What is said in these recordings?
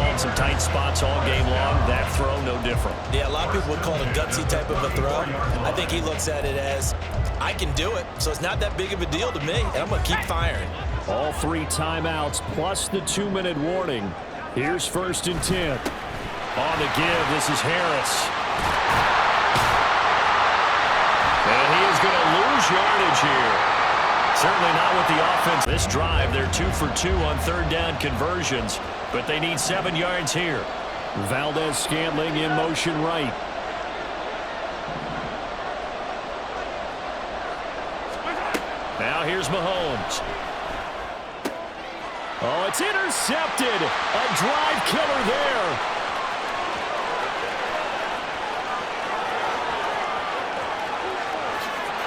held some tight spots all game long. That throw, no different. Yeah, a lot of people would call it a gutsy type of a throw. I think he looks at it as, I can do it, so it's not that big of a deal to me, and I'm going to keep firing. All 3 timeouts plus the 2-minute warning. Here's 1st and 10. On the give, this is Harris. And he is going to lose yardage here. Certainly not with the offense. This drive, they're 2 for 2 on 3rd down conversions, but they need 7 yards here. Valdez-Scantling in motion right. Now here's Mahomes. Oh, it's intercepted. A drive killer there.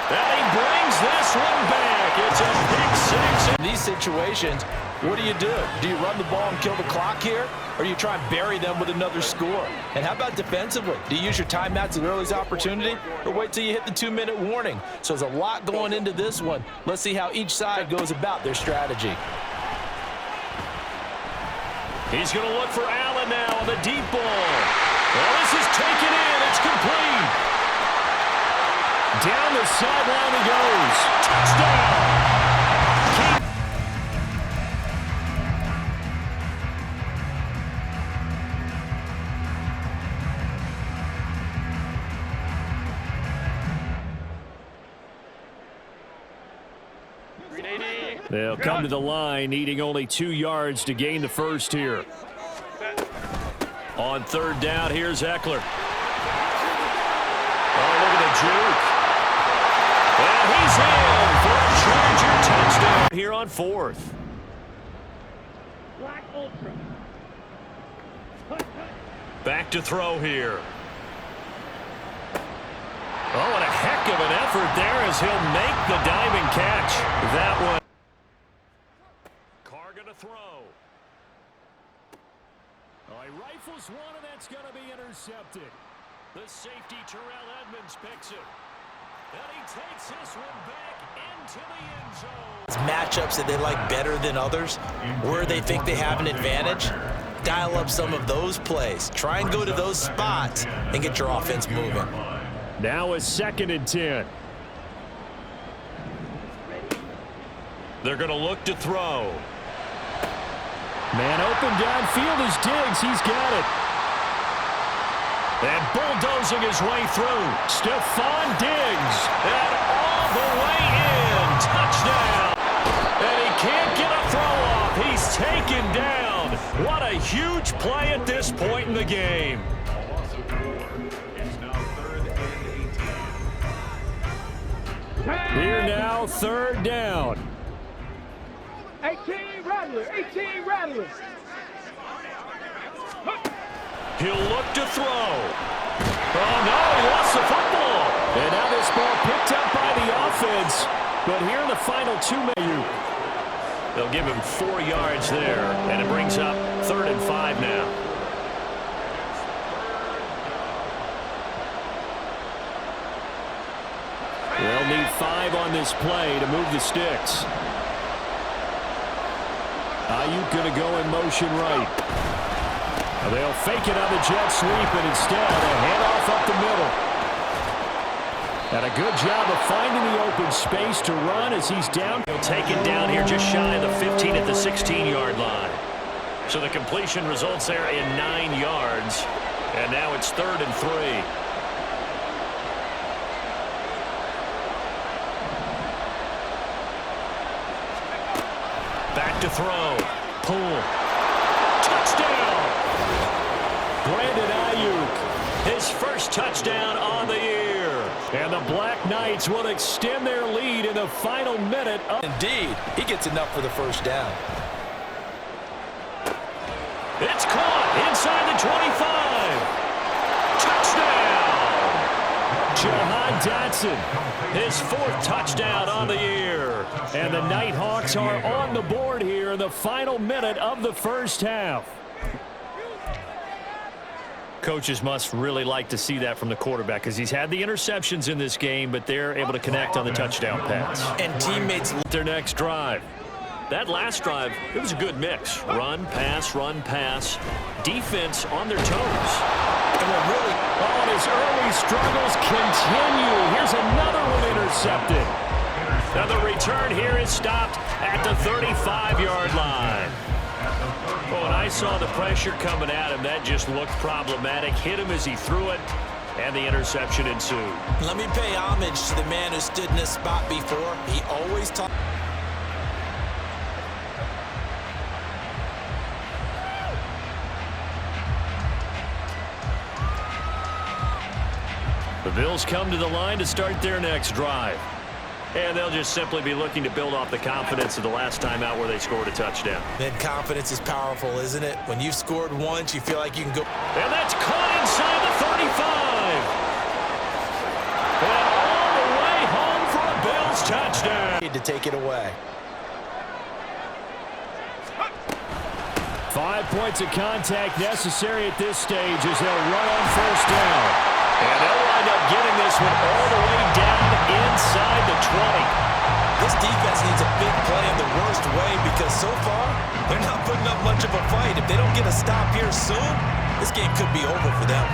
And he brings this one back. It's a big 6. In these situations, what do? Do you run the ball and kill the clock here? Or do you try and bury them with another score? And how about defensively? Do you use your timeouts at earliest opportunity? Or wait till you hit the 2-minute warning? So there's a lot going into this one. Let's see how each side goes about their strategy. He's going to look for Allen now on the deep ball. Well, this is taken in. It's complete. Down the sideline he goes. Touchdown. They'll come to the line, needing only 2 yards to gain the first here. On 3rd down, here's Eckler. Oh, look at the juke. And he's in for a Charger touchdown here on 4th. Back to throw here. Oh, and a heck of an effort there as he'll make the diving catch. That one. Carr going to throw. Oh, he rifles one, and that's going to be intercepted. The safety, Terrell Edmonds, picks it. And he takes this one back into the end zone. Matchups that they like better than others, where they think they have an advantage, dial up some of those plays. Try and go to those spots and get your offense moving. Now a 2nd and 10. They're going to look to throw. Man open downfield is Diggs. He's got it. And bulldozing his way through. Stephon Diggs. And all the way in. Touchdown. And he can't get a throw off. He's taken down. What a huge play at this point in the game. Here now, 3rd down. 18 Rattler, 18 Rattler. He'll look to throw. Oh, no, he lost the football. And now this ball picked up by the offense. But here in the final 2 minutes, they'll give him 4 yards there. And it brings up 3rd and 5 now. They'll need 5 on this play to move the sticks. Ayuk going to go in motion right. They'll fake it on the jet sweep, and instead a handoff up the middle. And a good job of finding the open space to run as he's down. Taken down here just shy of the 15 at the 16-yard line. So the completion results there in 9 yards. And now it's 3rd and 3. Back to throw. Pull. Touchdown! Brandon Ayuk, his first touchdown on the year. And the Black Knights will extend their lead in the final minute. Indeed, he gets enough for the first down. It's caught inside the 25. Touchdown! Jahan Dotson, his 4th touchdown on the year. And the Nighthawks are on the board here in the final minute of the first half. Coaches must really like to see that from the quarterback because he's had the interceptions in this game, but they're able to connect on the touchdown pass. And teammates their next drive. that last drive, it was a good mix. Run, pass, defense on their toes. And what really... Oh, and his early struggles continue. Here's another one intercepted. Now the return here is stopped at the 35-yard line. Oh, and I saw the pressure coming at him. That just looked problematic. Hit him as he threw it, and the interception ensued. Let me pay homage to the man who stood in this spot before. He always talked... The Bills come to the line to start their next drive. And they'll just simply be looking to build off the confidence of the last time out where they scored a touchdown. Then confidence is powerful, isn't it? When you've scored once, you feel like you can go... And that's caught inside the 35. And all the way home for a Bills touchdown. Need to take it away. 5 points of contact necessary at this stage as they'll run on first down. And they'll wind up getting this one all the way down inside the 20. This defense needs a big play in the worst way because so far, they're not putting up much of a fight. If they don't get a stop here soon, this game could be over for them.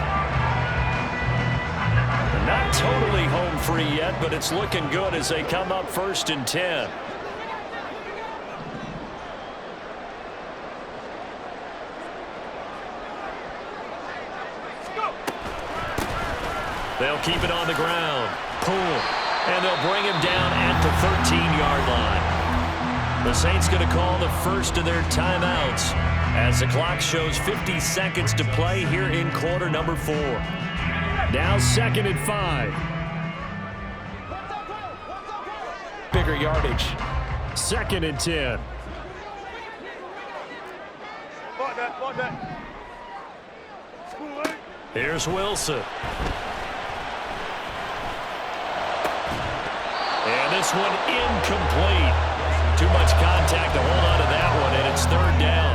They're not totally home free yet, but it's looking good as they come up 1st and 10. They'll keep it on the ground. Pull. And they'll bring him down at the 13-yard line. The Saints going to call the first of their timeouts as the clock shows 50 seconds to play here in quarter number 4. Now 2nd and 5. Bigger yardage. 2nd and 10. Here's Wilson. And this one incomplete. Too much contact to hold on to that one, and it's 3rd down.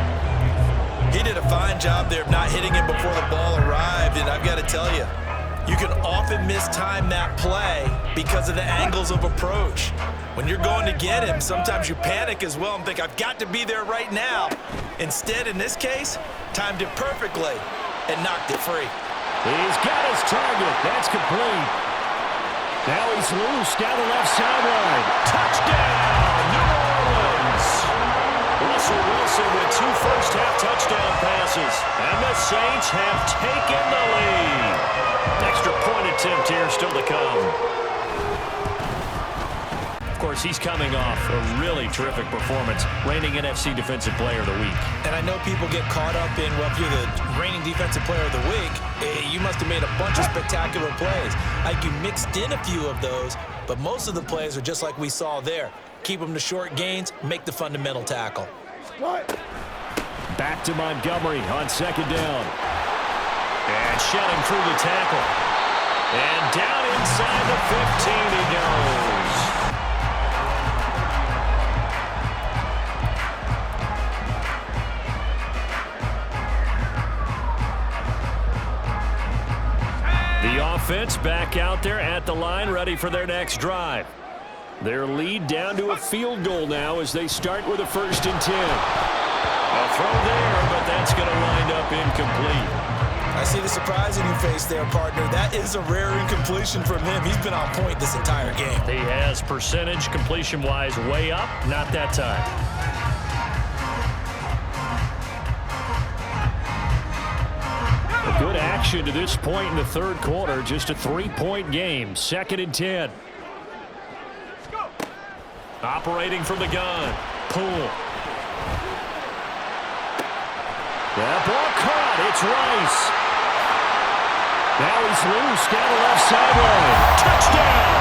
He did a fine job there of not hitting him before the ball arrived, and I've got to tell you, you can often mistime that play because of the angles of approach. When you're going to get him, sometimes you panic as well and think, I've got to be there right now. Instead, in this case, timed it perfectly and knocked it free. He's got his target. That's complete. Now he's loose down the left sideline. Touchdown, New Orleans. Russell Wilson with 2 first-half touchdown passes. And the Saints have taken the lead. Extra point attempt here still to come. Of course, he's coming off a really terrific performance, reigning NFC Defensive Player of the Week. And I know people get caught up in, well, if you're the reigning Defensive Player of the Week, you must have made a bunch of spectacular plays. Like you mixed in a few of those, but most of the plays are just like we saw there. Keep them to short gains, make the fundamental tackle. Back to Montgomery on 2nd down. And shedding through the tackle. And down inside the 15 he goes. The offense back out there at the line, ready for their next drive. Their lead down to a field goal now as they start with a 1st and 10. A throw there, but that's going to wind up incomplete. I see the surprise in your face there, partner. That is a rare incompletion from him. He's been on point this entire game. He has percentage completion-wise way up, not that time. Good action to this point in the 3rd quarter. Just a 3-point game. 2nd and 10. Operating from the gun. Poole. That ball caught. It's Rice. Now he's loose down the left sideline. Touchdown!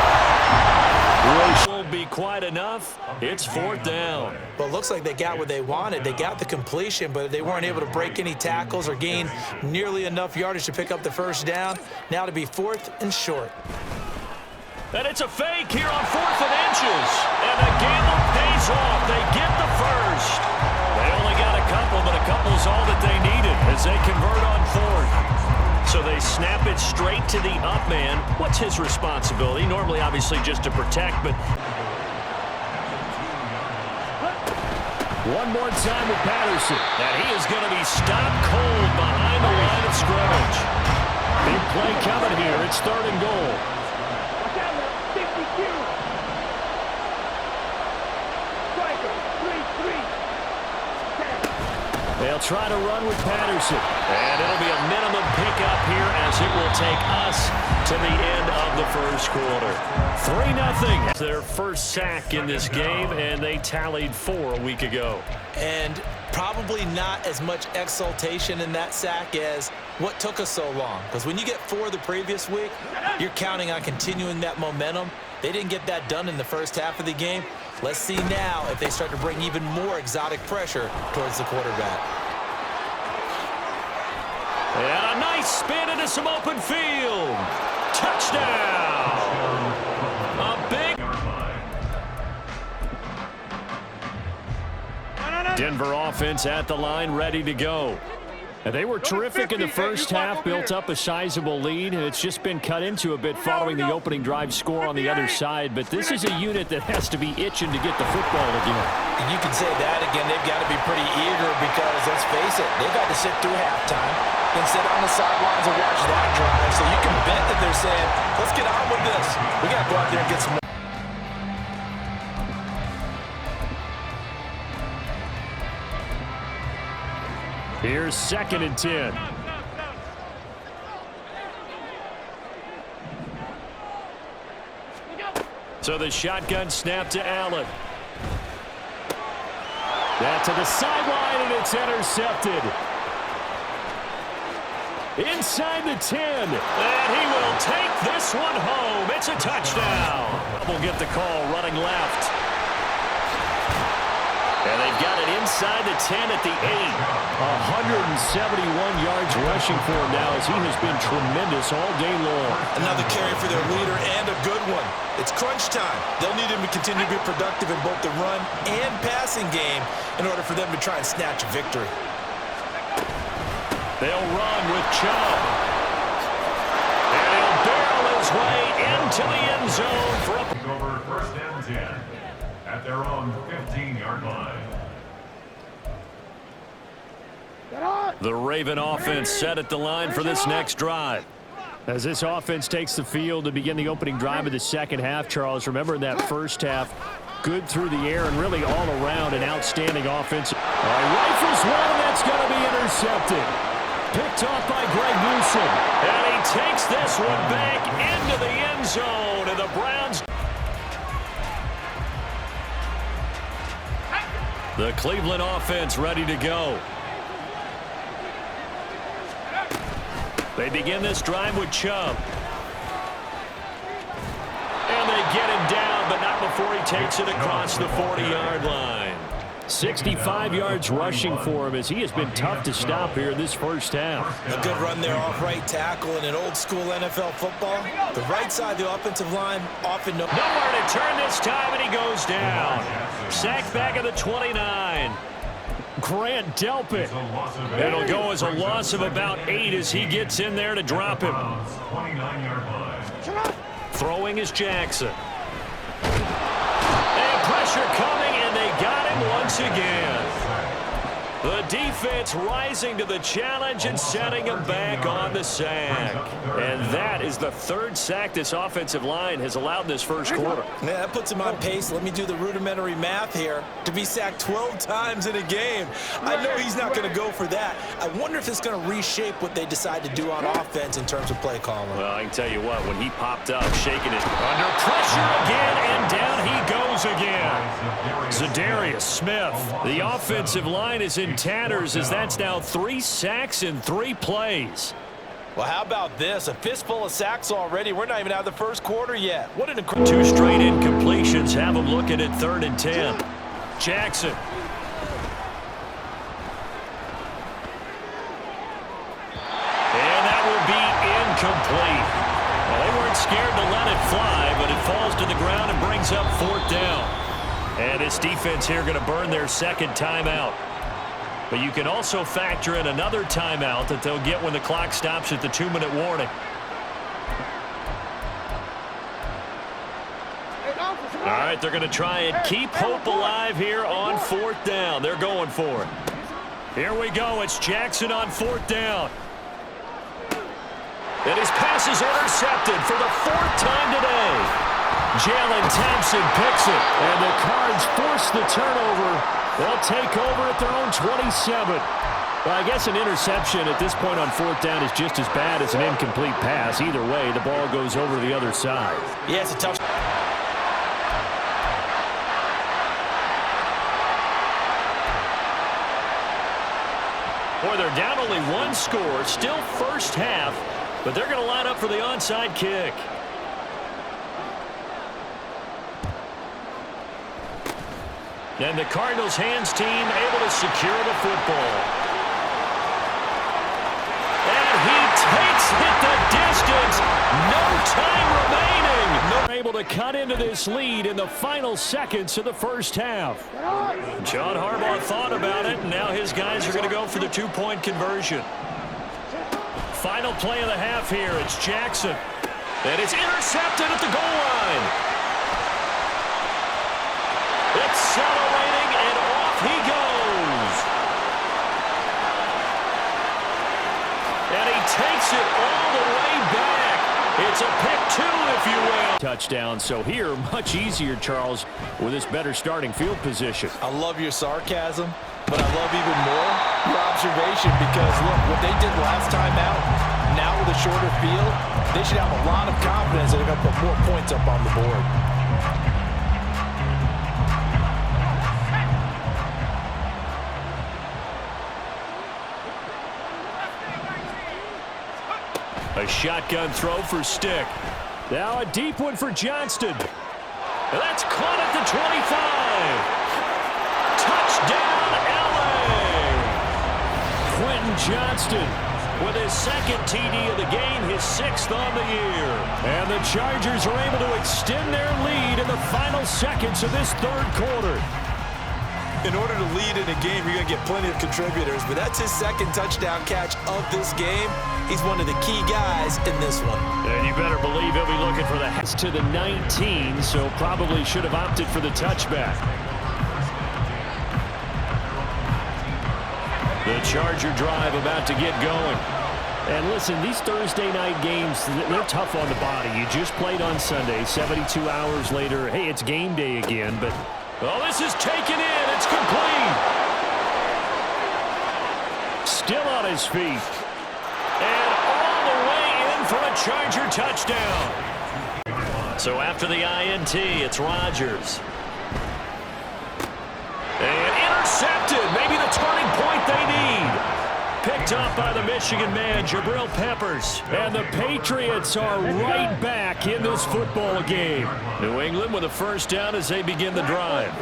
Will be quite enough. It's 4th down. Well, it looks like they got what they wanted. They got the completion, but they weren't able to break any tackles or gain nearly enough yardage to pick up the 1st down. Now to be 4th and short. And it's a fake here on 4th and inches. And the gamble pays off. They get the 1st. They only got a couple, but a couple is all that they needed as they convert on 4th. So they snap it straight to the up man. What's his responsibility? Normally, obviously, just to protect, but One more time with Patterson. And he is going to be stopped cold behind the line of scrimmage. Big play coming here. It's 3rd and goal. Watch out now. 52. Striker. 3-3. They'll try to run with Patterson. And it'll be a minimum pickup here as it will take us to the end of the first quarter. 3-0. Their first sack in this game, and they tallied 4 a week ago. And probably not as much exultation in that sack as what took us so long. Because when you get 4 the previous week, you're counting on continuing that momentum. They didn't get that done in the first half of the game. Let's see now if they start to bring even more exotic pressure towards the quarterback. And a nice spin into some open field. Touchdown! A big... Denver offense at the line, ready to go. And they were terrific in the first half, built up a sizable lead, and it's just been cut into a bit following the opening drive score on the other side. But this is a unit that has to be itching to get the football again. And you can say that again. They've got to be pretty eager because, let's face it, they've got to sit through halftime and sit on the sidelines and watch that drive. So you can bet that they're saying, let's get on with this. We got to go out there and get some more. Here's 2nd and 10. So the shotgun snap to Allen. That to the sideline, and it's intercepted. Inside the 10. And he will take this one home. It's a touchdown. We'll get the call running left. And they've got it inside the 10 at the 8. 171 yards rushing for him now as he has been tremendous all day long. Another carry for their leader and a good one. It's crunch time. They'll need him to continue to be productive in both the run and passing game in order for them to try and snatch a victory. They'll run with Chubb. And he'll barrel his way into the end zone for a... Over 1st and 10 at their own 15-yard line. The Raven offense set at the line for this next drive. As this offense takes the field to begin the opening drive of the second half, Charles, remember in that first half, good through the air and really all around an outstanding offense. Rifles one, that's going to be intercepted. Picked off by Greg Newsom. And he takes this one back into the end zone, and the Browns... The Cleveland offense ready to go. They begin this drive with Chubb. And they get him down, but not before he takes it across the 40-yard line. 65 yards rushing for him as he has been tough to stop here in this first half. A good run there off right tackle in an old-school NFL football. The right side of the offensive line often... Nowhere to turn this time, and he goes down. Sacked back at the 29. Grant Delpit. It'll go as a loss of about 8 as he gets in there to drop him. Throwing is Jackson. And pressure coming, and they got him once again. The defense rising to the challenge and setting him back on the sack. And that is the 3rd sack this offensive line has allowed this first quarter. Yeah, that puts him on pace. Let me do the rudimentary math here. To be sacked 12 times in a game. I know he's not going to go for that. I wonder if it's going to reshape what they decide to do on offense in terms of play calling. Well, I can tell you what, when he popped up, shaking it under pressure again, and down he goes again. Za'Darius Smith. The offensive line is in tatters as that's now 3 sacks in 3 plays. Well, how about this? A fistful of sacks already. We're not even out of the first quarter yet. What an incredible... 2 straight incompletions have him looking at 3rd and 10. Jackson. And that will be incomplete. Well, they weren't scared to let it fly, but it falls to the ground and brings up 4th down. And this defense here going to burn their 2nd timeout. But you can also factor in another timeout that they'll get when the clock stops at the 2-minute warning. Hey, officer, All right, they're going to try and keep hope alive here on 4th down. They're going for it. Here we go. It's Jackson on 4th down. And his pass is intercepted for the 4th time today. Jalen Thompson picks it, and the Cards force the turnover. They'll take over at their own 27. Well, I guess an interception at this point on 4th down is just as bad as an incomplete pass. Either way, the ball goes over to the other side. Yeah, it's a tough. Boy, they're down only one score, still first half, but they're going to line up for the onside kick. And the Cardinals hands team able to secure the football. And he takes it the distance. No time remaining. They're able to cut into this lead in the final seconds of the first half. John Harbaugh thought about it, and now his guys are going to go for the two-point conversion. Final play of the half here. It's Jackson. And it's intercepted at the goal line. Accelerating, and off he goes. And he takes it all the way back. It's a pick 2, if you will. Touchdown. So here, much easier, Charles, with this better starting field position. I love your sarcasm, but I love even more your observation because, look, what they did last time out, now with a shorter field, they should have a lot of confidence that they're going to put more points up on the board. A shotgun throw for Stick. Now a deep one for Johnston. That's caught at the 25. Touchdown, L.A. Quentin Johnston with his second TD of the game, his 6th on the year. And the Chargers are able to extend their lead in the final seconds of this 3rd quarter. In order to lead in a game, you're going to get plenty of contributors, but that's his 2nd touchdown catch of this game. He's one of the key guys in this one. And you better believe he'll be looking for the hats to the 19, so probably should have opted for the touchback. The Charger drive about to get going. And listen, these Thursday night games, they're tough on the body. You just played on Sunday, 72 hours later. Hey, it's game day again, but... oh, this is taken in. It's complete. Still on his feet. And all the way in for a Charger touchdown. So after the INT, it's Rodgers. And intercepted. Maybe the turning point they need. Picked up by the Michigan man, Jabril Peppers. And the Patriots are right back in this football game. New England with a first down as they begin the drive.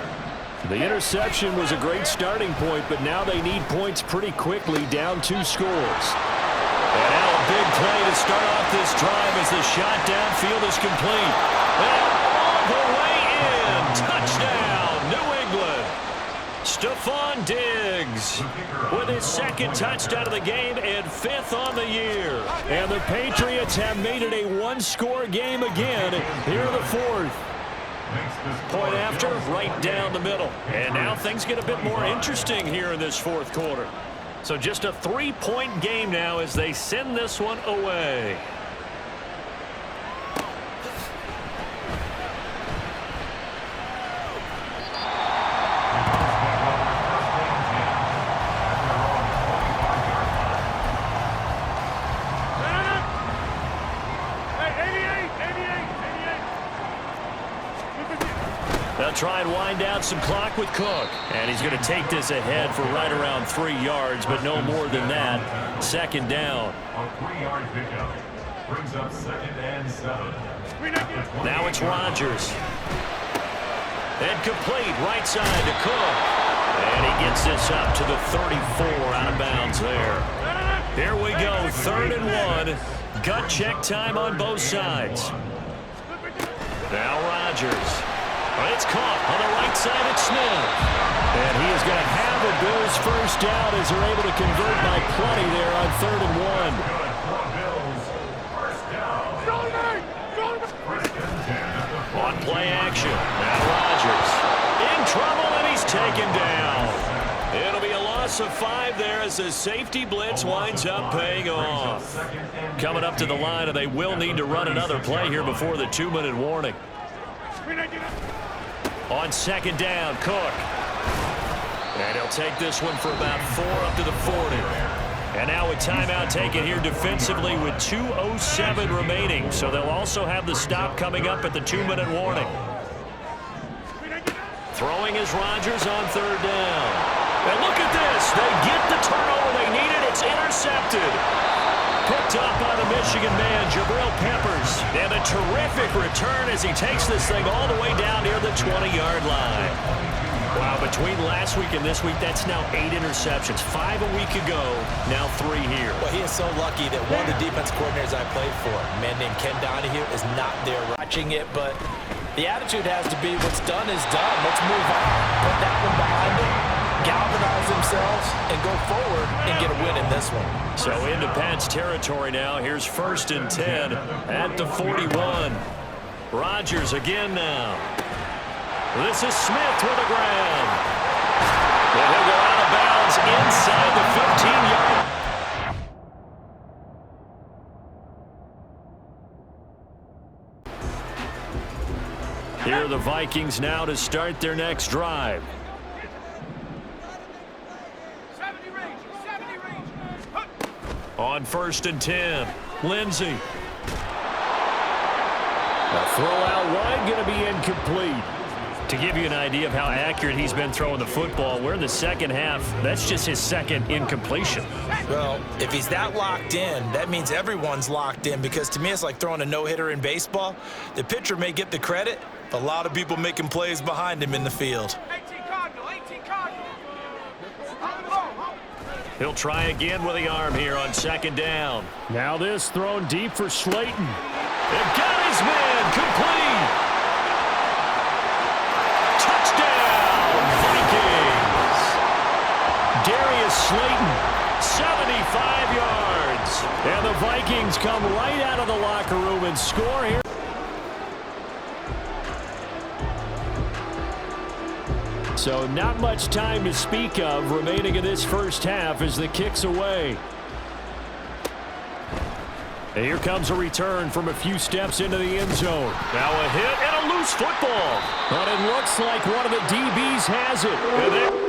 The interception was a great starting point, but now they need points pretty quickly, down 2 scores. And now a big play to start off this drive as the shot downfield is complete. And all the way in. Touchdown, New England. Stephon Diggs with his 2nd touchdown of the game and 5th on the year. And the Patriots have made it a 1-score game again here in the 4th. Point after, right down the middle. And now things get a bit more interesting here in this 4th quarter. So just a 3-point game now as they send this one away. They'll try and wind down some clock with Cook. And he's going to take this ahead for right around 3 yards, but no more than that. 2nd down. A 3-yard pickup brings up 2nd and 7. Now it's Rodgers. And complete right side to Cook. And he gets this up to the 34 out of bounds there. Here we go, 3rd and 1. Gut check time on both sides. Now Rodgers. It's caught on the right side at Smith. And he is going to have the Bills first down as they're able to convert by plenty there on 3rd and 1. On play action. Now as the safety blitz winds up paying off. Coming up to the line, and they will need to run another play here before the 2-minute warning. On second down, Cook. And he'll take this one for about 4 up to the 40. And now a timeout taken here defensively with 2:07 remaining. So they'll also have the stop coming up at the 2-minute warning. Throwing is Rodgers on third down. And look at this. They get the turnover they needed. It's intercepted. Picked up by the Michigan man, Jabril Peppers. And a terrific return as he takes this thing all the way down near the 20-yard line. Wow, between last week and this week, that's now 8 interceptions. 5 a week ago, now 3 here. Well, he is so lucky that one of the defense coordinators I played for, a man named Ken Donahue, is not there watching it. But the attitude has to be what's done is done. Let's move on. Put that one behind them, galvanize themselves, and go forward and get a win in this one. So into Pats territory now. Here's 1st and 10 at the 41. Rodgers again now. This is Smith with the ground. And he'll go out of bounds inside the 15-yard. Here are the Vikings now to start their next drive. 70 range. On 1st and 10, Lindsey. A throw out wide, going to be incomplete. To give you an idea of how accurate he's been throwing the football, we're in the second half. That's just his second incompletion. Well, if he's that locked in, that means everyone's locked in, because to me it's like throwing a no-hitter in baseball. The pitcher may get the credit, but a lot of people making plays behind him in the field. 18 Cardinal. He'll try again with the arm here on second down. Now this thrown deep for Slayton. They've got his man complete. Touchdown, Vikings. Darius Slayton, 75 yards. And the Vikings come right out of the locker room and score here. So not much time to speak of remaining in this first half as the kick's away. And here comes a return from a few steps into the end zone. Now a hit and a loose football. But it looks like one of the DBs has it. And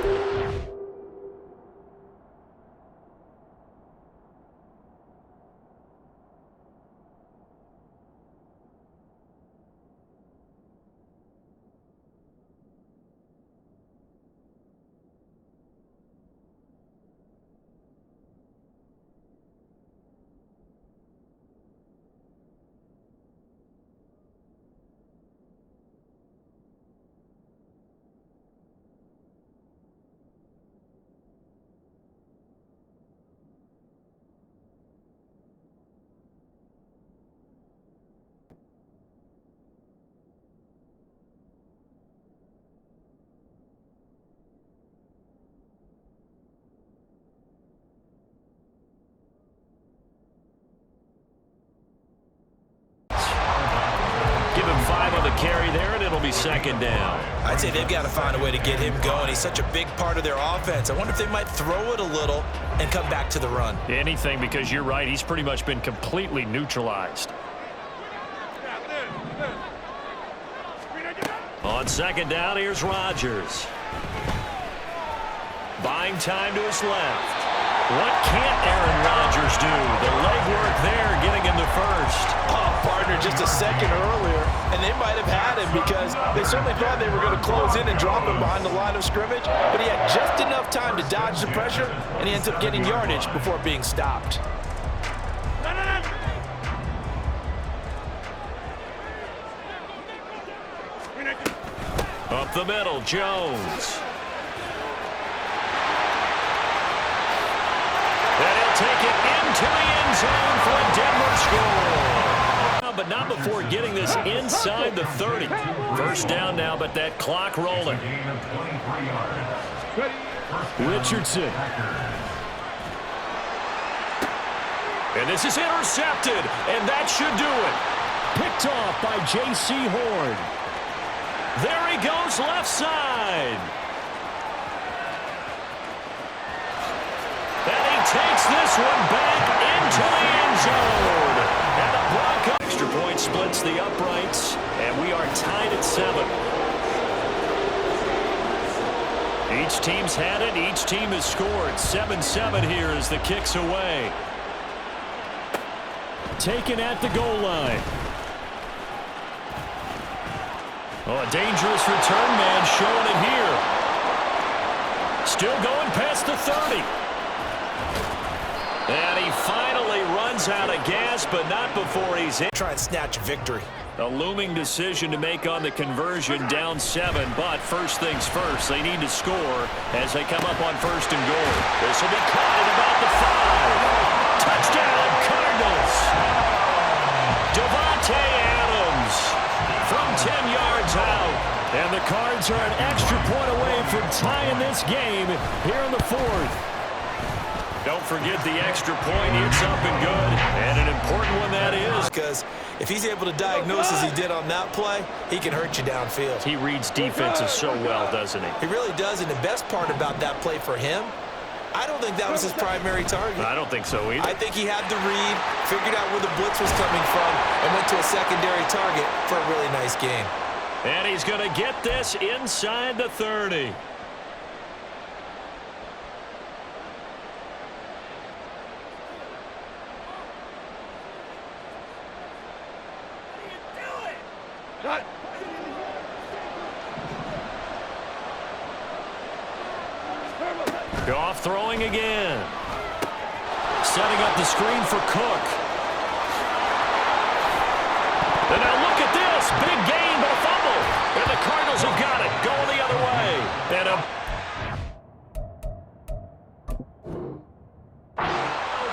give him 5 on the carry there, and it'll be second down. I'd say they've got to find a way to get him going. He's such a big part of their offense. I wonder if they might throw it a little and come back to the run. Anything, because you're right, he's pretty much been completely neutralized. On second down, here's Rodgers. Buying time to his left. What can't Aaron Rodgers do? The legwork there getting him to first. Oh, partner, just a second earlier, and they might have had him because they certainly thought they were going to close in and drop him behind the line of scrimmage, but he had just enough time to dodge the pressure, and he ends up getting yardage before being stopped. Up the middle, Jones. And he'll take it into the end zone for a Denver score. But not before getting this inside the 30. First down now, but that clock rolling. Richardson. And this is intercepted, and that should do it. Picked off by J.C. Horn. There he goes left side. takes this one back into the end zone. And a block. Extra point splits the uprights, and we are tied at 7. Each team's had it. Each team has scored. 7-7 here as the kick's away. Taken at the goal line. Oh, a dangerous return man showing it here. Still going past the 30. And he finally runs out of gas, but not before he's in. Try and snatch a victory. A looming decision to make on the conversion, down 7, but first things first, they need to score as they come up on 1st and goal. This will be caught at about the 5. Touchdown, Cardinals. Devontae Adams from 10 yards out. And the Cards are an extra point away from tying this game here in the 4th. Don't forget the extra point. It's up and good. And an important one that is. Because if he's able to diagnose as he did on that play, he can hurt you downfield. He reads defenses so well, doesn't he? He really does, and the best part about that play for him, I don't think that was his primary target. I don't think so either. I think he had the read, figured out where the blitz was coming from, and went to a secondary target for a really nice game. And he's going to get this inside the 30. Goff throwing again. Setting up the screen for Cook. And now look at this. Big gain, but a fumble. And the Cardinals have got it. Going the other way. And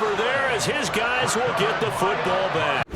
over there as his guys will get the football back.